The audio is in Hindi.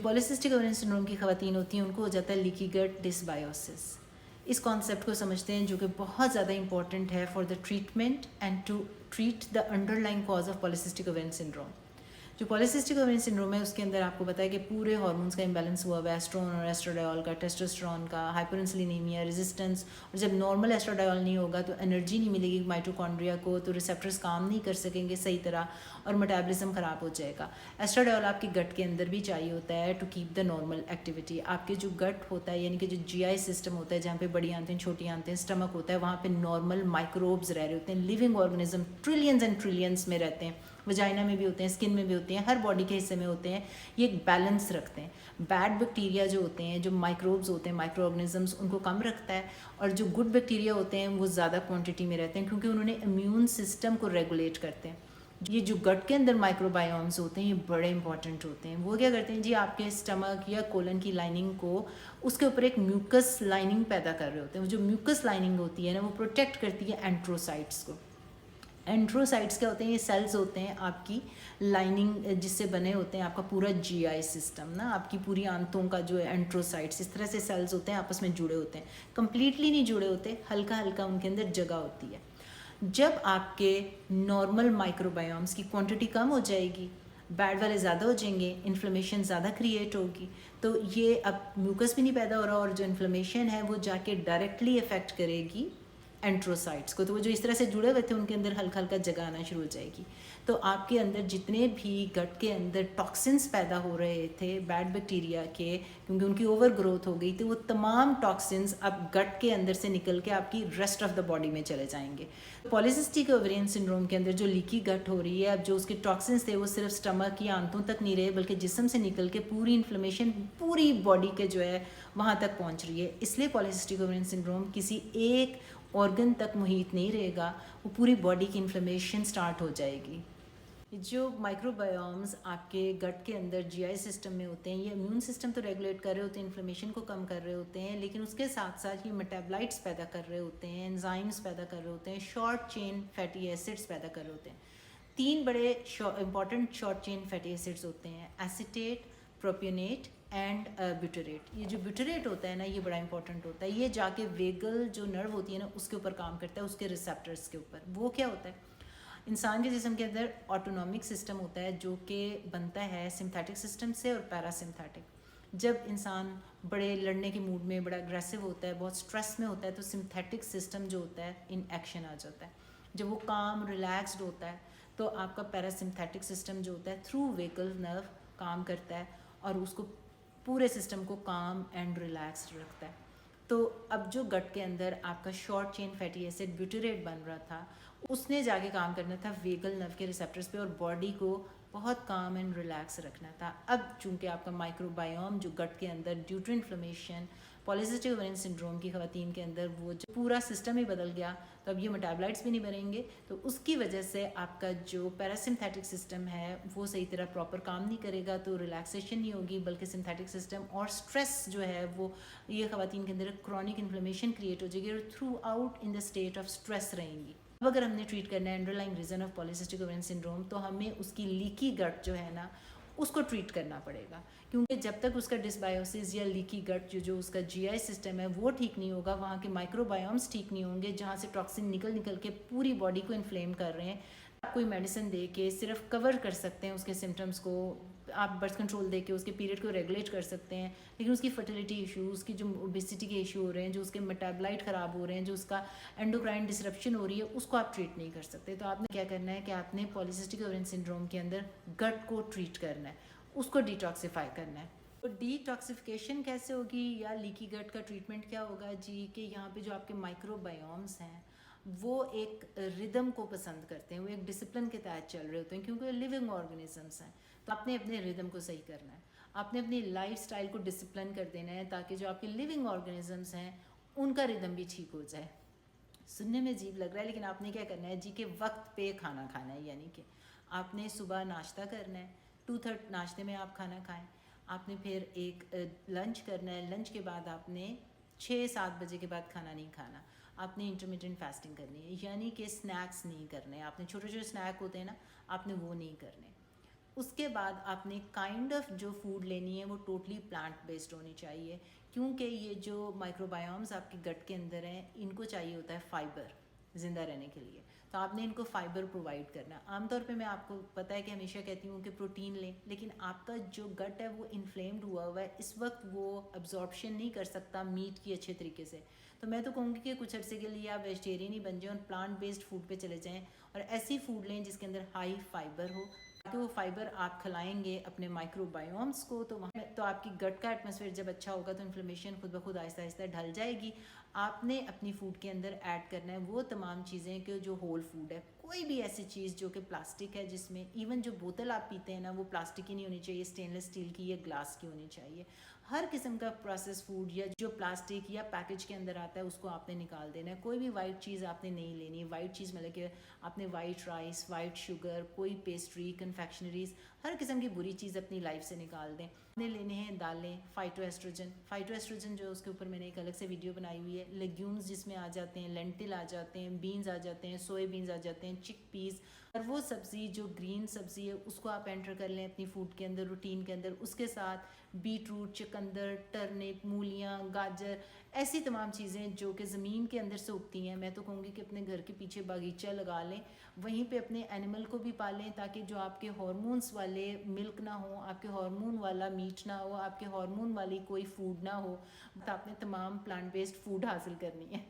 पॉलीसिस्टिक ओवेरियन सिंड्रोम की खवातीन होती हैं उनको हो जाता है लीकी गट डिसबायोसिस। इस कॉन्सेप्ट को समझते हैं जो कि बहुत ज़्यादा इंपॉर्टेंट है for the treatment and to treat the underlying cause of polycystic ovarian syndrome. जो पॉलीसिस्टिक ओवेरियन सिंड्रोम है उसके अंदर आपको पता है कि पूरे हार्मोन्स का इंबैलेंस हुआ हुआ है, एस्ट्रोन और एस्ट्राडायोल का, टेस्टोस्टेरोन का, हाइपरइंसुलिनीमिया, रेजिस्टेंस। और जब नॉर्मल एस्ट्राडायोल नहीं होगा तो एनर्जी नहीं मिलेगी माइटोकॉन्ड्रिया को, तो रिसेप्टर्स काम नहीं कर सकेंगे सही तरह और मेटाबॉलिज्म ख़राब हो जाएगा। एस्ट्राडायोल आपके गट के अंदर भी चाहिए होता है to keep the normal activity. आपके जो गट होता है यानी कि जो जीआई सिस्टम होता है जहाँ पे बड़ी आंतें छोटी आंतें स्टमक होता है वहाँ पे नॉर्मल माइक्रोब्स रह रहे होते हैं, living organism trillions and trillions में रहते हैं, वजाइना में भी होते हैं, स्किन में भी होते हैं, हर बॉडी के हिस्से में होते हैं। ये एक बैलेंस रखते हैं। बैड बैक्टीरिया जो होते हैं, जो माइक्रोब्स होते हैं, माइक्रो ऑर्गेनिजम्स, उनको कम रखता है और जो गुड बैक्टीरिया होते हैं वो ज़्यादा क्वांटिटी में रहते हैं क्योंकि उन्होंने इम्यून सिस्टम को रेगुलेट करते हैं। ये जो गट के अंदर माइक्रोबायोम्स होते हैं ये बड़े इंपॉर्टेंट होते हैं। वो क्या करते हैं जी, आपके स्टमक या कोलन की लाइनिंग को उसके ऊपर एक म्यूकस लाइनिंग पैदा कर रहे होते हैं। वो जो म्यूकस लाइनिंग होती है ना वो प्रोटेक्ट करती है एंट्रोसाइट्स को। एंट्रोसाइट्स क्या होते हैं? ये सेल्स होते हैं आपकी लाइनिंग जिससे बने होते हैं आपका पूरा जीआई सिस्टम ना, आपकी पूरी आंतों का जो है एंट्रोसाइट्स, इस तरह से सेल्स होते हैं, आपस में जुड़े होते हैं। कंप्लीटली नहीं जुड़े होते, हल्का हल्का उनके अंदर जगह होती है। जब आपके नॉर्मल माइक्रोबायोम्स की क्वांटिटी कम हो जाएगी, बैड वाले ज़्यादा हो जाएंगे, इन्फ्लेमेशन ज़्यादा क्रिएट होगी, तो ये अब म्यूकस भी नहीं पैदा हो रहा और जो इन्फ्लेमेशन है वो जाके डायरेक्टली इफेक्ट करेगी एंट्रोसाइट्स को। तो वो जो इस तरह से जुड़े हुए थे उनके अंदर हल्का हल्का जगह आना शुरू हो जाएगी। तो आपके अंदर जितने भी गट के अंदर टॉक्सिन्स पैदा हो रहे थे बैड बैक्टीरिया के, क्योंकि उनकी ओवर ग्रोथ हो गई, तो वो तमाम टॉक्सिन्स अब गट के अंदर से निकल के आपकी रेस्ट ऑफ द बॉडी में चले जाएंगे। पॉलीसिस्टिक ओवेरियन सिंड्रोम के अंदर जो लीकी गट हो रही है, अब जो उसके टॉक्सिन्स थे वो सिर्फ स्टमक या आंतों तक नहीं रहे बल्कि जिस्म से निकल के पूरी इन्फ्लेमेशन पूरी बॉडी के जो है वहाँ तक पहुँच रही है। इसलिए पॉलीसिस्टिक ओवेरियन सिंड्रोम किसी एक ऑर्गन तक मुहित नहीं रहेगा, वो पूरी बॉडी की इन्फ्लेमेशन स्टार्ट हो जाएगी। जो माइक्रोबायोम्स आपके गट के अंदर जीआई सिस्टम में होते हैं ये इम्यून सिस्टम तो रेगुलेट कर रहे होते हैं, इन्फ्लेमेशन को कम कर रहे होते हैं, लेकिन उसके साथ साथ ये मेटाबोलाइट्स पैदा कर रहे होते हैं, एंजाइम्स पैदा कर रहे होते हैं, शॉर्ट चेन फैटी एसिड्स पैदा कर रहे होते हैं। तीन बड़े important short chain fatty acids होते हैं, एसीटेट, प्रोपियोनेट एंड ब्यूटरेट। ये जो ब्यूटरेट होता है ना ये बड़ा इंपॉर्टेंट होता है, ये जाके वेगल जो नर्व होती है ना उसके ऊपर काम करता है, उसके रिसेप्टर्स के ऊपर। वो क्या होता है? इंसान के जिस्म के अंदर ऑटोनॉमिक सिस्टम होता है जो कि बनता है सिंथेटिक सिस्टम से और पैरासिम्थेटिक। जब इंसान बड़े लड़ने के मूड में, बड़ा अग्रेसिव होता है, बहुत स्ट्रेस में होता है, तो सिंथेटिक सिस्टम जो होता है इन एक्शन आ जाता है। जब वो काम रिलैक्स्ड होता है तो आपका पैरासिम्थेटिक सिस्टम जो होता है थ्रू वेगल नर्व काम करता है और उसको पूरे सिस्टम को काम एंड रिलैक्स्ड रखता है। तो अब जो गट के अंदर आपका short chain fatty acid butyrate बन रहा था उसने जाके काम करना था वेगल नर्व के रिसेप्टर्स पे और बॉडी को बहुत काम एंड रिलैक्स रखना था। अब चूंकि आपका माइक्रोबायोम जो गट के अंदर due to inflammation polycystic ovarian syndrome की खवातीन के अंदर वो जो पूरा सिस्टम ही बदल गया, तो अब ये मेटाबोलाइट्स भी नहीं बनेंगे, तो उसकी वजह से आपका जो पैरासिम्थेटिक सिस्टम है वो सही तरह प्रॉपर काम नहीं करेगा, तो रिलैक्सेशन नहीं होगी बल्कि सिंथेटिक सिस्टम और स्ट्रेस जो है वो ये खवातीन के अंदर क्रॉनिक इन्फ्लेमेशन क्रिएट हो जाएगी और throughout in the state of stress रहेंगी। अब अगर हमने ट्रीट करना है underlying reason of polycystic ovarian syndrome तो हमें उसकी लीकी गट जो है ना उसको ट्रीट करना पड़ेगा, क्योंकि जब तक उसका डिसबायोसिस या लीकी गट जो उसका जीआई सिस्टम है वो ठीक नहीं होगा, वहाँ के माइक्रोबायोम्स ठीक नहीं होंगे जहाँ से टॉक्सिन निकल निकल के पूरी बॉडी को इन्फ्लेम कर रहे हैं। आप कोई मेडिसिन दे के सिर्फ कवर कर सकते हैं उसके सिम्टम्स को, आप बर्थ कंट्रोल दे के उसके पीरियड को रेगुलेट कर सकते हैं, लेकिन उसकी फर्टिलिटी इशू, उसकी जो ओबेसिटी के इशू हो रहे हैं, जो उसके मेटाबोलाइट ख़राब हो रहे हैं, जो उसका एंडोक्राइन डिसरप्शन हो रही है, उसको आप ट्रीट नहीं कर सकते। तो आपने क्या करना है कि आपने पॉलीसिस्टिक ओवेरियन सिंड्रोम के अंदर गट को ट्रीट करना है, उसको डिटॉक्सिफाई करना है। तो डिटॉक्सिफिकेशन कैसे होगी या लीकी गट का ट्रीटमेंट क्या होगा जी, कि यहाँ पे जो आपके माइक्रोबायोम्स हैं वो एक रिदम को पसंद करते हैं, वो एक डिसिप्लिन के तहत चल रहे होते हैं क्योंकि वो लिविंग ऑर्गेनिजम्स हैं। तो आपने अपने रिदम को सही करना है, आपने अपनी लाइफ स्टाइल को डिसिप्लिन कर देना है ताकि जो आपके लिविंग ऑर्गेनिजम्स हैं उनका रिदम भी ठीक हो जाए। सुनने में अजीब लग रहा है लेकिन आपने क्या करना है जी, के वक्त पे खाना खाना है, यानी कि आपने सुबह नाश्ता करना है, 2/3 नाश्ते में आप खाना खाएं, आपने फिर एक लंच करना है, लंच के बाद आपने 6-7 बजे के बाद खाना नहीं खाना, आपने इंटरमिटेंट फास्टिंग करनी है, यानी कि स्नैक्स नहीं करने, आपने छोटे छोटे स्नैक होते हैं ना आपने वो नहीं करने। उसके बाद आपने काइंड ऑफ जो फूड लेनी है वो टोटली प्लांट बेस्ड होनी चाहिए, क्योंकि ये जो माइक्रोबायोम्स आपके गट के अंदर हैं इनको चाहिए होता है फाइबर ज़िंदा रहने के लिए, तो आपने इनको फाइबर प्रोवाइड करना है। आमतौर पे मैं आपको पता है कि हमेशा कहती हूँ कि प्रोटीन लें, लेकिन आपका जो गट है वो इन्फ्लेम्ड हुआ हुआ है, इस वक्त वो अब्जॉर्प्शन नहीं कर सकता मीट की अच्छे तरीके से। तो मैं तो कहूँगी कि कुछ अर्से के लिए आप वेजिटेरियन ही बन जाएं और प्लांट बेस्ड फूड पे चले जाएं और ऐसी फूड लें जिसके अंदर हाई फाइबर हो, ताकि वो फाइबर आप खिलाएंगे अपने माइक्रोबायोम्स को, तो वहाँ तो आपकी गट का एटमॉस्फेयर जब अच्छा होगा तो इन्फ्लेमेशन खुद ब खुद आहिस्ता आहिस्ता ढल जाएगी। आपने अपनी फूड के अंदर ऐड करना है वो तमाम चीज़ें कि जो होल फूड है, कोई भी ऐसी चीज़ जो कि प्लास्टिक है, जिसमें इवन जो बोतल आप पीते हैं ना वो प्लास्टिक की नहीं होनी चाहिए, स्टेनलेस स्टील की या ग्लास की होनी चाहिए। हर किस्म का प्रोसेस फूड या जो प्लास्टिक या पैकेज के अंदर आता है उसको आपने निकाल देना है। कोई भी वाइट चीज़ आपने नहीं लेनी है। वाइट चीज़ मतलब कि आपने वाइट राइस, वाइट शुगर, कोई पेस्ट्री, कन्फेक्शनरीज, हर किस्म की बुरी चीज़ अपनी लाइफ से निकाल दें। आपने लेने हैं दालें, फाइटो एस्ट्रोजन जो उसके ऊपर मैंने एक अलग से वीडियो बनाई हुई है। लेग्यूम्स जिसमें आ जाते हैं, लेंटिल आ जाते हैं, बीन्स आ जाते हैं, सोया बीन्स आ जाते हैं, चिक पीस, और वो सब्ज़ी जो ग्रीन सब्ज़ी है उसको आप एंटर कर लें अपनी फूड के अंदर, रूटीन के अंदर। उसके साथ बीटरूट, चुकंदर, टर्निप, मूलियाँ, गाजर, ऐसी तमाम चीज़ें जो कि ज़मीन के अंदर से उगती हैं। मैं तो कहूँगी कि अपने घर के पीछे बागीचा लगा लें, वहीं पे अपने एनिमल को भी पालें, ताकि जो आपके हार्मोन्स वाले मिल्क ना हो, आपके हार्मोन वाला मीट ना हो, आपके हार्मोन वाली कोई फूड ना हो। तो आपने तमाम प्लांट बेस्ड फूड हासिल करनी है।